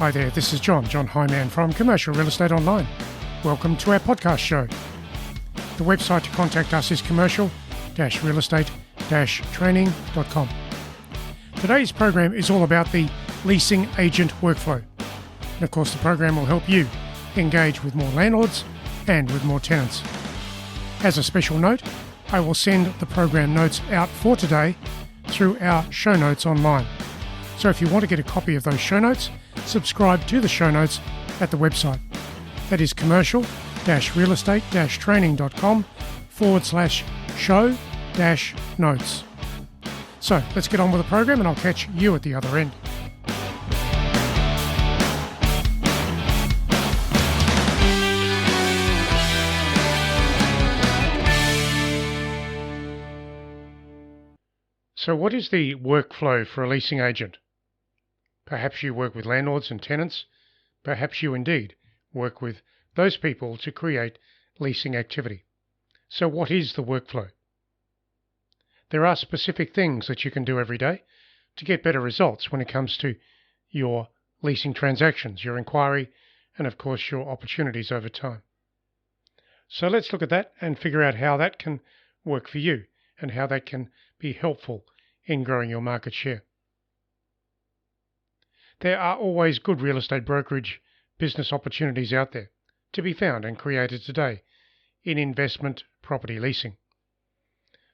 Hi there, this is John Hyman from Commercial Real Estate Online. Welcome to our podcast show. The website to contact us is commercial-real-estate-training.com. Today's program is all about the leasing agent workflow. And of course, the program will help you engage with more landlords and with more tenants. As a special note, I will send the program notes out for today through our show notes online. So if you want to get a copy of those show notes, subscribe to the show notes at the website. That is commercial-real-estate-training.com/show-notes. So let's get on with the program and I'll catch you at the other end. So what is the workflow for a leasing agent? Perhaps you work with landlords and tenants. Perhaps you indeed work with those people to create leasing activity. So what is the workflow? There are specific things that you can do every day to get better results when it comes to your leasing transactions, your inquiry, and of course your opportunities over time. So let's look at that and figure out how that can work for you and how that can be helpful in growing your market share. There are always good real estate brokerage business opportunities out there to be found and created today in investment property leasing.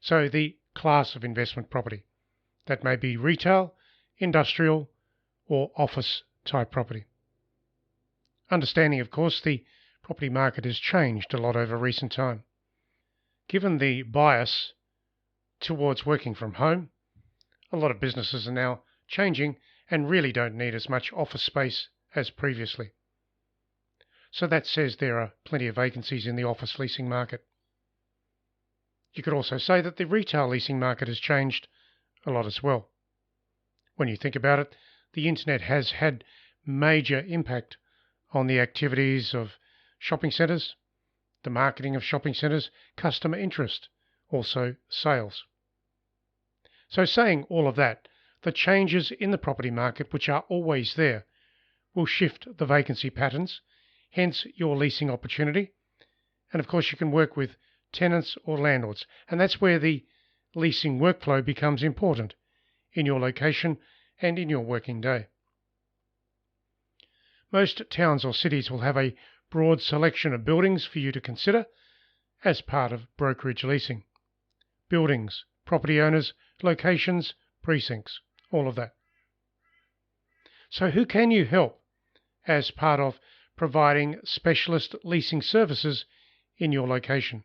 So the class of investment property, that may be retail, industrial, or office type property. Understanding, of course, the property market has changed a lot over recent time. Given the bias towards working from home, a lot of businesses are now changing and really don't need as much office space as previously. So that says there are plenty of vacancies in the office leasing market. You could also say that the retail leasing market has changed a lot as well. When you think about it, the internet has had major impact on the activities of shopping centres, the marketing of shopping centres, customer interest, also sales. So saying all of that, the changes in the property market, which are always there, will shift the vacancy patterns, hence your leasing opportunity. And of course you can work with tenants or landlords, and that's where the leasing workflow becomes important in your location and in your working day. Most towns or cities will have a broad selection of buildings for you to consider as part of brokerage leasing. Buildings, property owners, locations, precincts, all of that. So who can you help as part of providing specialist leasing services in your location?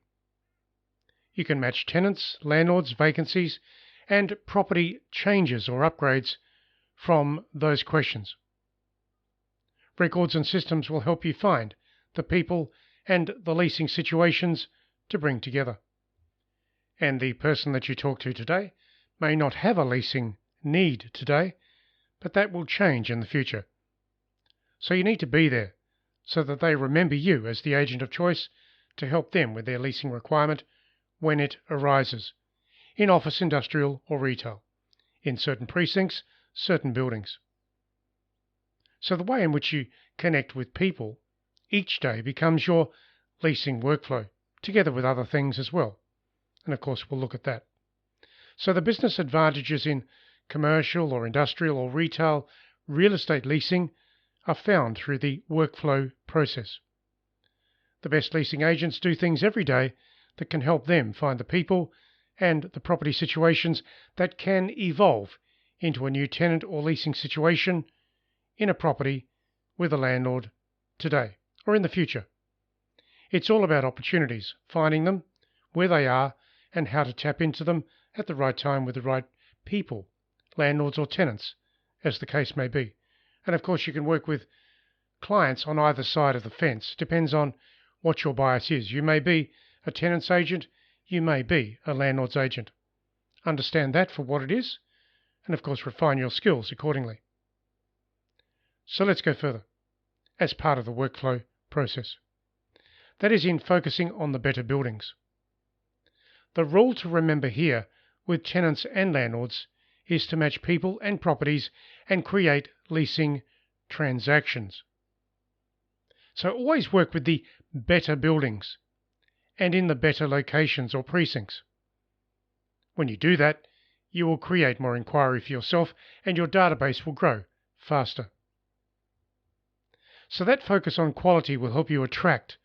You can match tenants, landlords, vacancies, and property changes or upgrades from those questions. Records and systems will help you find the people and the leasing situations to bring together. And the person that you talk to today may not have a leasing need today, but that will change in the future. So you need to be there so that they remember you as the agent of choice to help them with their leasing requirement when it arises, in office, industrial, or retail, in certain precincts, certain buildings. So the way in which you connect with people each day becomes your leasing workflow, together with other things as well. And of course, we'll look at that. So the business advantages in commercial or industrial or retail real estate leasing are found through the workflow process. The best leasing agents do things every day that can help them find the people and the property situations that can evolve into a new tenant or leasing situation in a property with a landlord today or in the future. It's all about opportunities, finding them, where they are, and how to tap into them at the right time with the right people, landlords or tenants, as the case may be. And of course you can work with clients on either side of the fence. Depends on what your bias is. You may be a tenant's agent, you may be a landlord's agent. Understand that for what it is, and of course refine your skills accordingly. So let's go further, as part of the workflow process. That is in focusing on the better buildings. The rule to remember here with tenants and landlords is to match people and properties and create leasing transactions. So always work with the better buildings and in the better locations or precincts. When you do that, you will create more inquiry for yourself and your database will grow faster. So that focus on quality will help you attract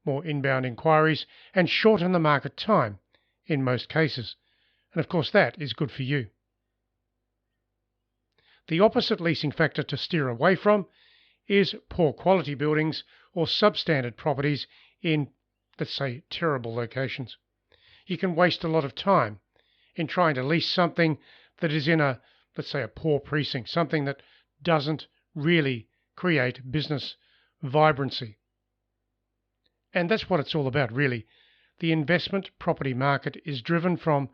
more inbound inquiries and shorten the market time in most cases. And of course, that is good for you. The opposite leasing factor to steer away from is poor quality buildings or substandard properties in, let's say, terrible locations. You can waste a lot of time in trying to lease something that is in a, let's say, a poor precinct, something that doesn't really create business vibrancy. And that's what it's all about, really. The investment property market is driven from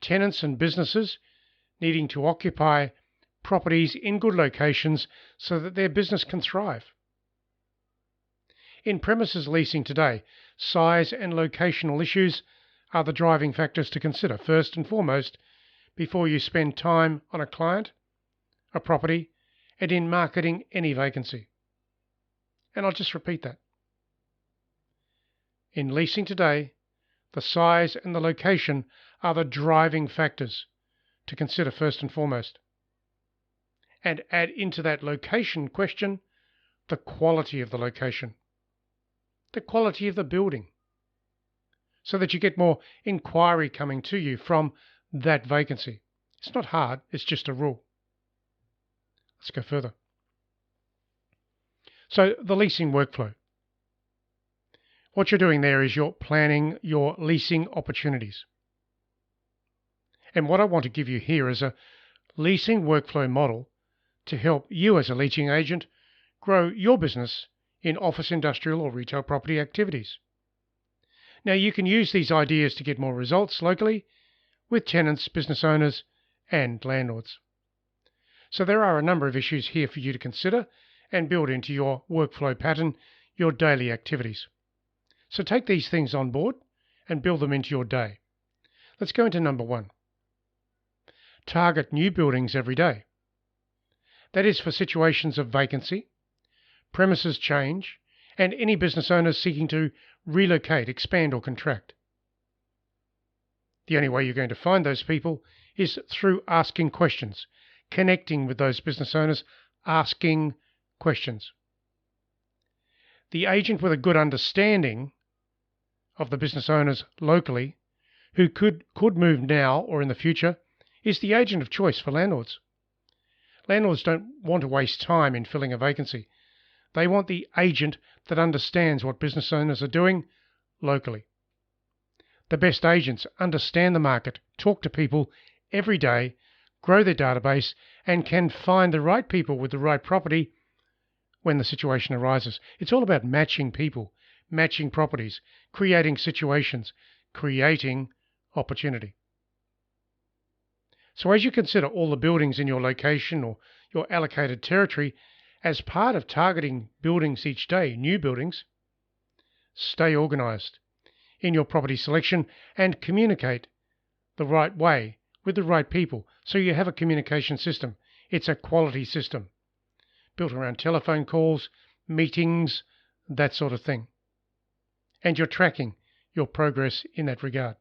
tenants and businesses needing to occupy properties in good locations so that their business can thrive. In premises leasing today, size and locational issues are the driving factors to consider first and foremost before you spend time on a client, a property, and in marketing any vacancy. And I'll just repeat that. In leasing today, the size and the location are the driving factors to consider first and foremost. And add into that location question the quality of the location, the quality of the building, so that you get more inquiry coming to you from that vacancy. It's not hard, it's just a rule. Let's go further. So the leasing workflow. What you're doing there is you're planning your leasing opportunities. And what I want to give you here is a leasing workflow model to help you as a leasing agent grow your business in office, industrial or retail property activities. Now you can use these ideas to get more results locally with tenants, business owners and landlords. So there are a number of issues here for you to consider and build into your workflow pattern, your daily activities. So take these things on board and build them into your day. Let's go into number 1. Target new buildings every day. That is for situations of vacancy, premises change, and any business owners seeking to relocate, expand or contract. The only way you're going to find those people is through asking questions, connecting with those business owners, asking questions. The agent with a good understanding of the business owners locally who could move now or in the future is the agent of choice for landlords. Landlords don't want to waste time in filling a vacancy. They want the agent that understands what business owners are doing locally. The best agents understand the market, talk to people every day, grow their database, and can find the right people with the right property when the situation arises. It's all about matching people, matching properties, creating situations, creating opportunity. So as you consider all the buildings in your location or your allocated territory, as part of targeting buildings each day, new buildings, stay organised in your property selection and communicate the right way with the right people so you have a communication system. It's a quality system built around telephone calls, meetings, that sort of thing. And you're tracking your progress in that regard.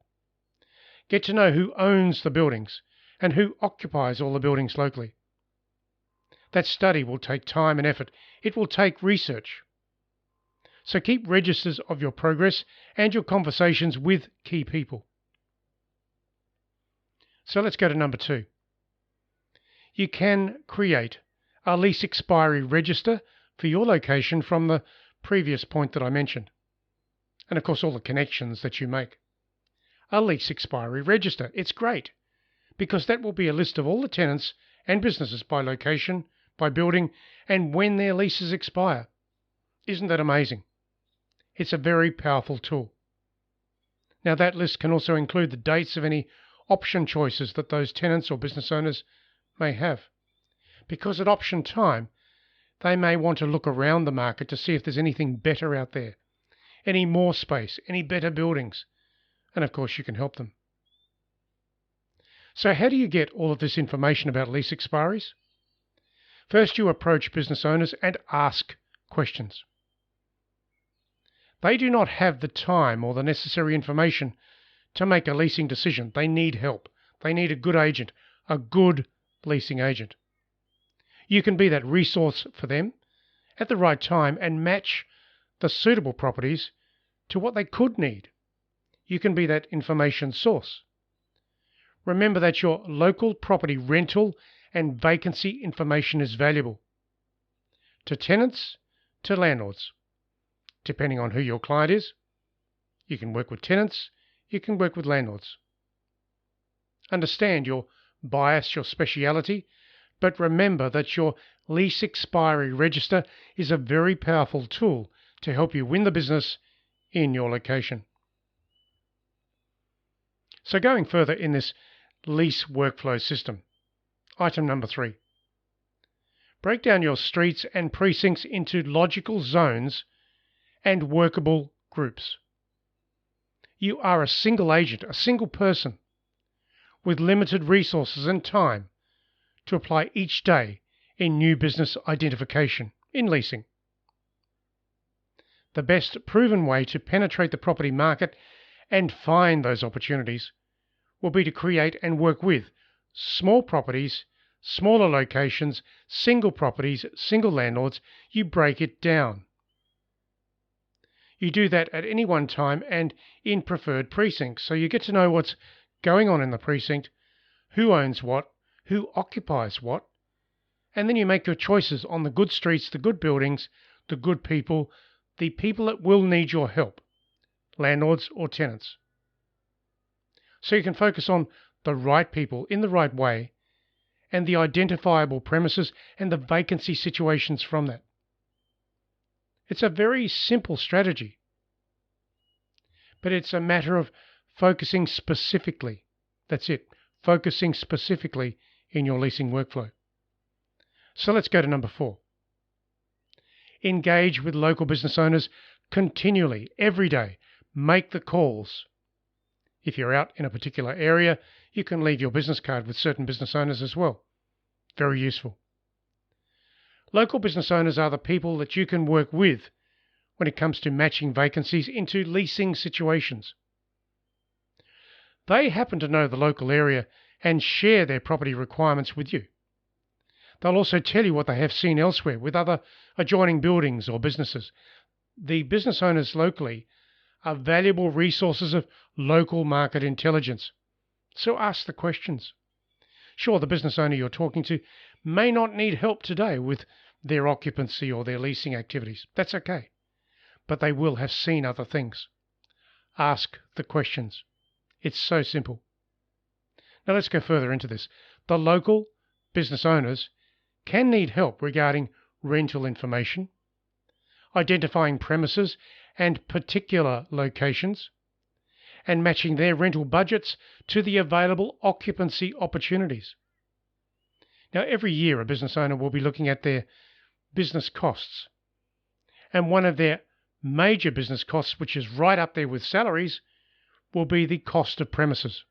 Get to know who owns the buildings and who occupies all the buildings locally. That study will take time and effort. It will take research. So keep registers of your progress and your conversations with key people. So let's go to number 2. You can create a lease expiry register for your location from the previous point that I mentioned. And of course all the connections that you make. A lease expiry register. It's great because that will be a list of all the tenants and businesses by location, by building, and when their leases expire. Isn't that amazing? It's a very powerful tool. Now that list can also include the dates of any option choices that those tenants or business owners may have. Because at option time, they may want to look around the market to see if there's anything better out there, any more space, any better buildings, and of course you can help them. So how do you get all of this information about lease expiries? First, you approach business owners and ask questions. They do not have the time or the necessary information to make a leasing decision. They need help. They need a good agent, a good leasing agent. You can be that resource for them at the right time and match the suitable properties to what they could need. You can be that information source. Remember that your local property rental and vacancy information is valuable to tenants, to landlords, depending on who your client is. You can work with tenants, you can work with landlords. Understand your bias, your speciality, but remember that your lease expiry register is a very powerful tool to help you win the business in your location. So going further in this lease workflow system, item number 3. Break down your streets and precincts into logical zones and workable groups. You are a single agent, a single person, with limited resources and time to apply each day in new business identification in leasing. The best proven way to penetrate the property market and find those opportunities will be to create and work with small properties, smaller locations, single properties, single landlords. You break it down. You do that at any one time and in preferred precincts, so you get to know what's going on in the precinct, who owns what, who occupies what, and then you make your choices on the good streets, the good buildings, the good people, the people that will need your help, landlords or tenants. So you can focus on the right people in the right way and the identifiable premises and the vacancy situations from that. It's a very simple strategy, but it's a matter of focusing specifically. That's it, focusing specifically in your leasing workflow. So let's go to number 4. Engage with local business owners continually, every day. Make the calls. If you're out in a particular area, you can leave your business card with certain business owners as well. Very useful. Local business owners are the people that you can work with when it comes to matching vacancies into leasing situations. They happen to know the local area and share their property requirements with you. They'll also tell you what they have seen elsewhere with other adjoining buildings or businesses. The business owners locally are valuable resources of local market intelligence. So ask the questions. Sure, the business owner you're talking to may not need help today with their occupancy or their leasing activities. That's okay. But they will have seen other things. Ask the questions. It's so simple. Now let's go further into this. The local business owners can need help regarding rental information, identifying premises and particular locations, and matching their rental budgets to the available occupancy opportunities. Now, every year a business owner will be looking at their business costs, and one of their major business costs, which is right up there with salaries, will be the cost of premises.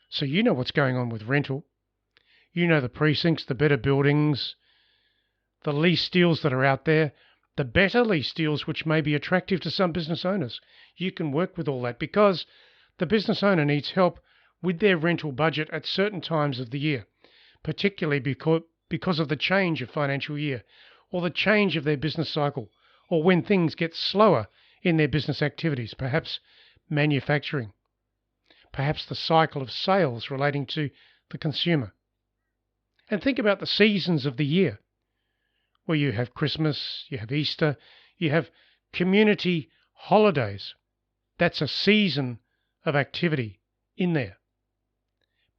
So you know what's going on with rental. You know the precincts, the better buildings, the lease deals that are out there, the better lease deals which may be attractive to some business owners. You can work with all that because the business owner needs help with their rental budget at certain times of the year, particularly because of the change of financial year or the change of their business cycle, or when things get slower in their business activities, perhaps manufacturing, perhaps the cycle of sales relating to the consumer. And think about the seasons of the year, where you have Christmas, you have Easter, you have community holidays. That's a season of activity in there.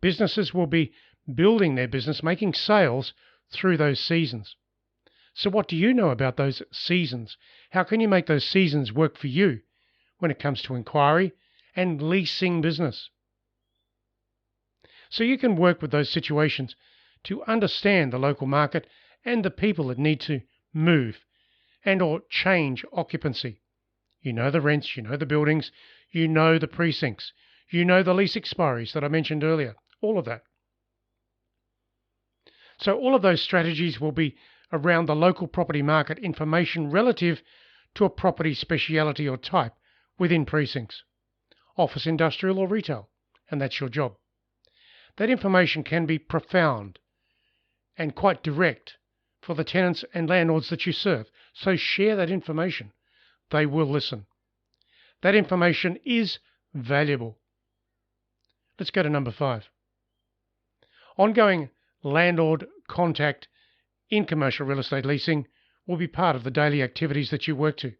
Businesses will be building their business, making sales through those seasons. So what do you know about those seasons? How can you make those seasons work for you when it comes to inquiry and leasing business? So you can work with those situations to understand the local market and the people that need to move and or change occupancy. You know the rents, you know the buildings, you know the precincts, you know the lease expiries that I mentioned earlier, all of that. So all of those strategies will be around the local property market information relative to a property speciality or type within precincts, office, industrial or retail, and that's your job. That information can be profound and quite direct for the tenants and landlords that you serve. So share that information. They will listen. That information is valuable. Let's go to number 5. Ongoing landlord contact in commercial real estate leasing will be part of the daily activities that you work to.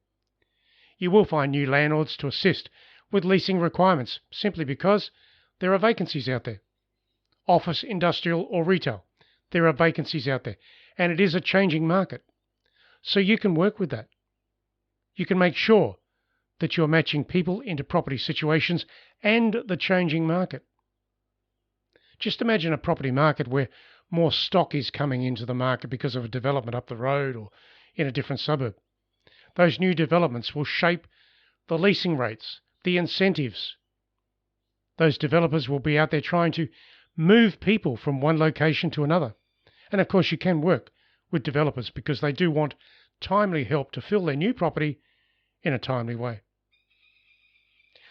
You will find new landlords to assist with leasing requirements simply because there are vacancies out there. Office, industrial or retail, there are vacancies out there, and it is a changing market. So you can work with that. You can make sure that you're matching people into property situations and the changing market. Just imagine a property market where more stock is coming into the market because of a development up the road or in a different suburb. Those new developments will shape the leasing rates, the incentives. Those developers will be out there trying to move people from one location to another. And of course you can work with developers because they do want timely help to fill their new property in a timely way.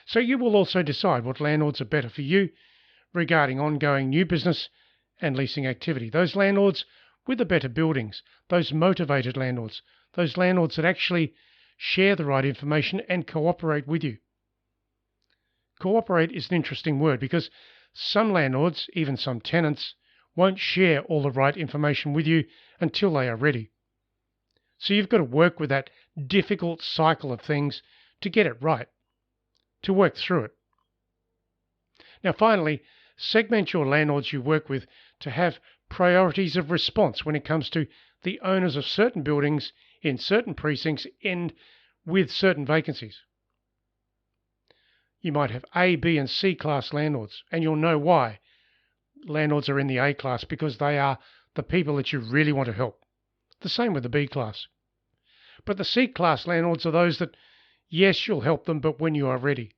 So you will also decide what landlords are better for you regarding ongoing new business and leasing activity. Those landlords with the better buildings, those motivated landlords, those landlords that actually share the right information and cooperate with you. Cooperate is an interesting word because some landlords, even some tenants, won't share all the right information with you until they are ready. So you've got to work with that difficult cycle of things to get it right, to work through it. Now finally, segment your landlords you work with to have priorities of response when it comes to the owners of certain buildings in certain precincts and with certain vacancies. You might have A, B and C class landlords, and you'll know why landlords are in the A class, because they are the people that you really want to help. The same with the B class. But the C class landlords are those that, yes, you'll help them, but when you are ready.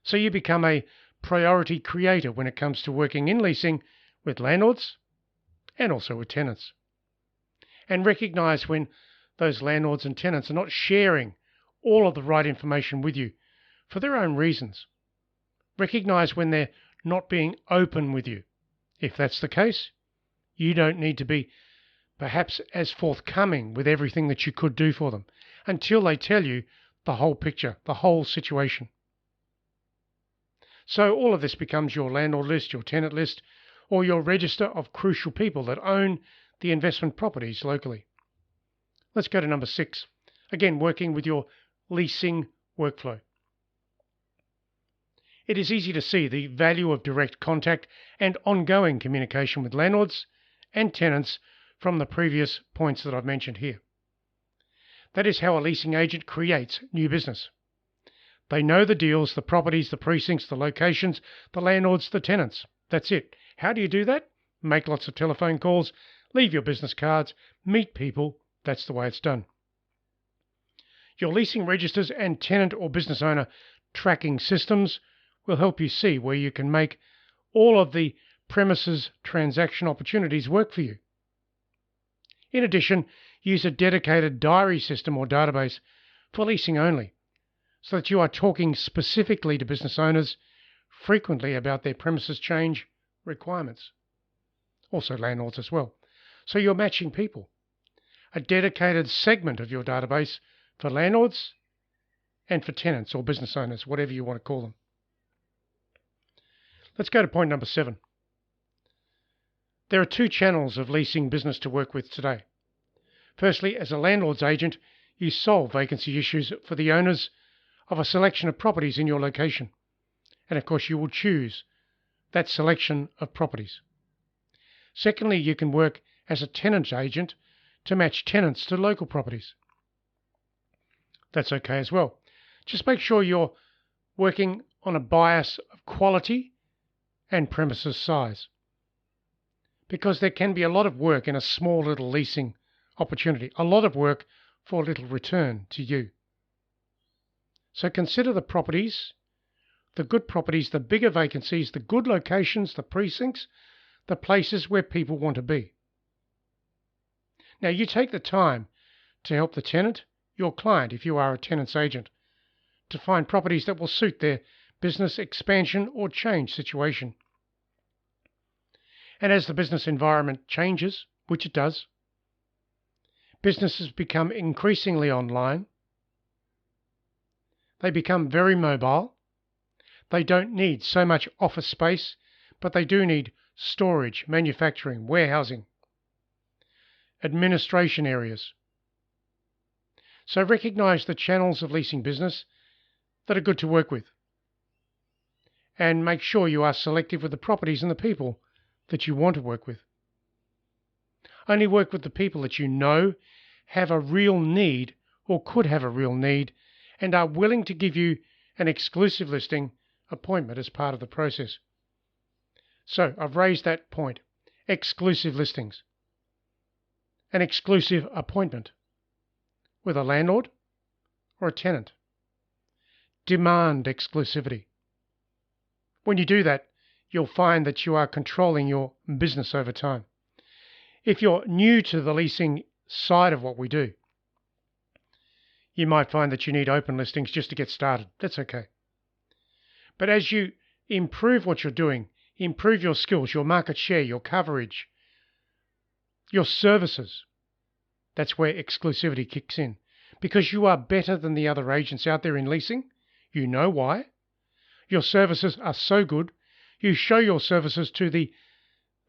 So you become a priority creator when it comes to working in leasing with landlords and also with tenants. And recognize when those landlords and tenants are not sharing all of the right information with you for their own reasons. Recognize when they're not being open with you. If that's the case, you don't need to be perhaps as forthcoming with everything that you could do for them until they tell you the whole picture, the whole situation. So all of this becomes your landlord list, your tenant list, or your register of crucial people that own the investment properties locally. Let's go to number 6. Again, working with your leasing workflow. It is easy to see the value of direct contact and ongoing communication with landlords and tenants from the previous points that I've mentioned here. That is how a leasing agent creates new business. They know the deals, the properties, the precincts, the locations, the landlords, the tenants. That's it. How do you do that? Make lots of telephone calls, leave your business cards, meet people. That's the way it's done. Your leasing registers and tenant or business owner tracking systems will help you see where you can make all of the premises transaction opportunities work for you. In addition, use a dedicated diary system or database for leasing only, so that you are talking specifically to business owners frequently about their premises change requirements. Also landlords as well. So you're matching people. A dedicated segment of your database for landlords and for tenants or business owners, whatever you want to call them. Let's go to point number 7. There are 2 channels of leasing business to work with today. Firstly, as a landlord's agent, you solve vacancy issues for the owners of a selection of properties in your location. And of course, you will choose that selection of properties. Secondly, you can work as a tenant agent to match tenants to local properties. That's okay as well. Just make sure you're working on a bias of quality and premises size, because there can be a lot of work in a small little leasing opportunity, a lot of work for little return to you. So consider the properties, the good properties, the bigger vacancies, the good locations, the precincts, the places where people want to be. Now, you take the time to help the tenant, your client if you are a tenant's agent, to find properties that will suit their business expansion or change situation. And as the business environment changes, which it does, businesses become increasingly online. They become very mobile. They don't need so much office space, but they do need storage, manufacturing, warehousing, administration areas. So recognize the channels of leasing business that are good to work with, and make sure you are selective with the properties and the people that you want to work with. Only work with the people that you know have a real need or could have a real need and are willing to give you an exclusive listing appointment as part of the process. So I've raised that point. Exclusive listings. An exclusive appointment with a landlord or a tenant. Demand exclusivity. When you do that, you'll find that you are controlling your business over time. If you're new to the leasing side of what we do, you might find that you need open listings just to get started. That's okay. But as you improve what you're doing, improve your skills, your market share, your coverage, your services, that's where exclusivity kicks in. Because you are better than the other agents out there in leasing. You know why. Your services are so good. You show your services to the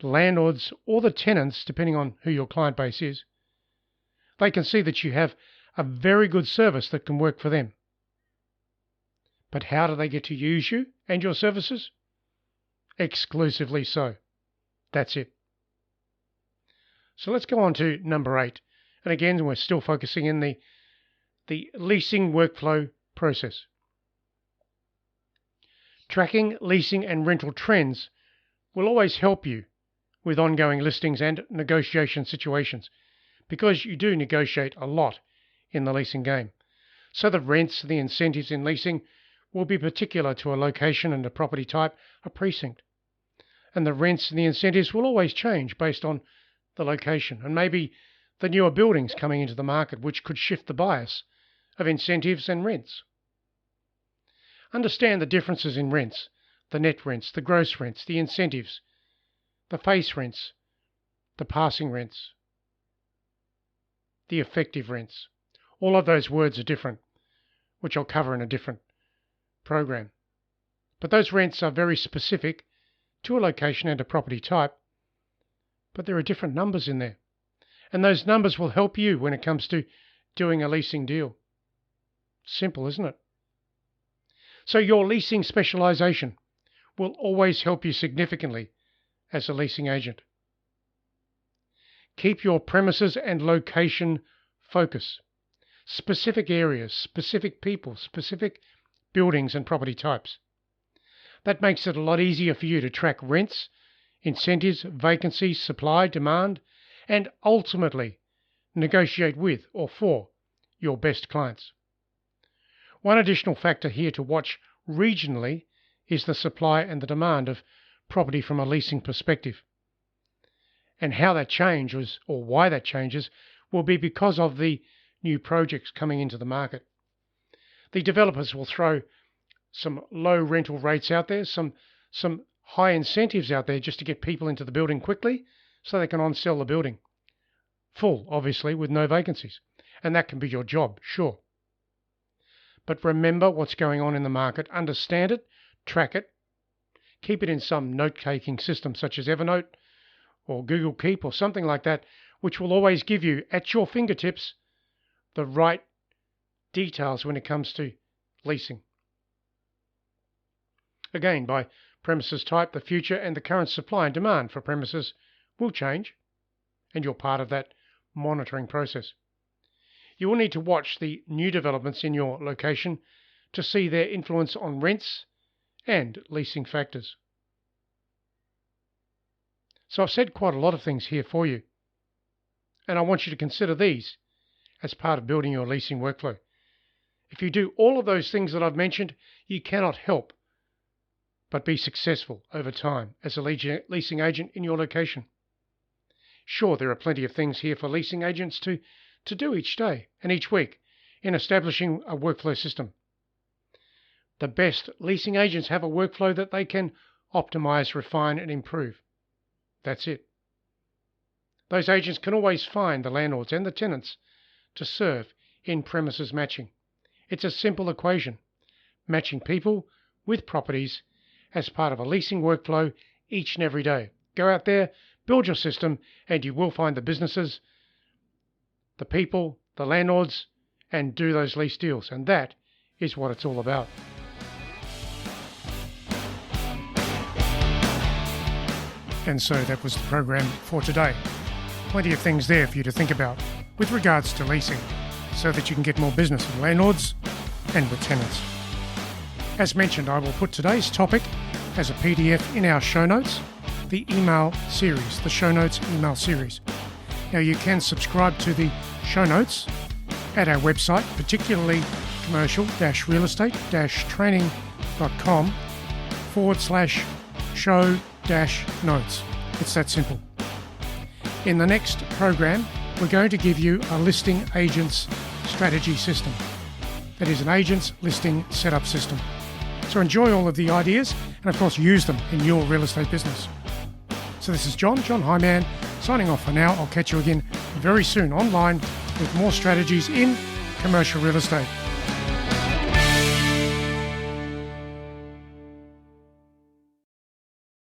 landlords or the tenants, depending on who your client base is. They can see that you have a very good service that can work for them. But how do they get to use you and your services? Exclusively so. That's it. So let's go on to number 8. And again, we're still focusing in the leasing workflow process. Tracking leasing and rental trends will always help you with ongoing listings and negotiation situations, because you do negotiate a lot in the leasing game. So the rents, the incentives in leasing will be particular to a location and a property type, a precinct. And the rents and the incentives will always change based on the location and maybe the newer buildings coming into the market, which could shift the bias of incentives and rents. Understand the differences in rents, the net rents, the gross rents, the incentives, the face rents, the passing rents, the effective rents. All of those words are different, which I'll cover in a different program. But those rents are very specific to a location and a property type, but there are different numbers in there. And those numbers will help you when it comes to doing a leasing deal. Simple, isn't it? So your leasing specialization will always help you significantly as a leasing agent. Keep your premises and location focus. Specific areas, specific people, specific buildings and property types. That makes it a lot easier for you to track rents, incentives, vacancies, supply, demand, and ultimately negotiate with or for your best clients. One additional factor here to watch regionally is the supply and the demand of property from a leasing perspective. And how that changes, or why that changes, will be because of the new projects coming into the market. The developers will throw some low rental rates out there, some high incentives out there just to get people into the building quickly so they can on-sell the building. Full, obviously, with no vacancies. And that can be your job, sure. But remember what's going on in the market, understand it, track it, keep it in some note-taking system such as Evernote or Google Keep or something like that, which will always give you, at your fingertips, the right details when it comes to leasing. Again, by premises type, the future and the current supply and demand for premises will change, and you're part of that monitoring process. You will need to watch the new developments in your location to see their influence on rents and leasing factors. So I've said quite a lot of things here for you, and I want you to consider these as part of building your leasing workflow. If you do all of those things that I've mentioned, you cannot help but be successful over time as a leasing agent in your location. Sure, there are plenty of things here for leasing agents to do each day and each week in establishing a workflow system. The best leasing agents have a workflow that they can optimize, refine, and improve. That's it. Those agents can always find the landlords and the tenants to serve in-premises matching. It's a simple equation, matching people with properties as part of a leasing workflow each and every day. Go out there, build your system, and you will find the businesses, the people, the landlords, and do those lease deals. And that is what it's all about. And so that was the program for today. Plenty of things there for you to think about with regards to leasing so that you can get more business with landlords and with tenants. As mentioned, I will put today's topic as a PDF in our show notes, the email series, the show notes email series. Now you can subscribe to the show notes at our website, particularly commercial-realeestate-training.com/show-notes. It's that simple. In the next program, we're going to give you a listing agent's strategy system. That is an agent's listing setup system. So enjoy all of the ideas and of course use them in your real estate business. So this is John Hyman, signing off for now. I'll catch you again very soon online with more strategies in commercial real estate.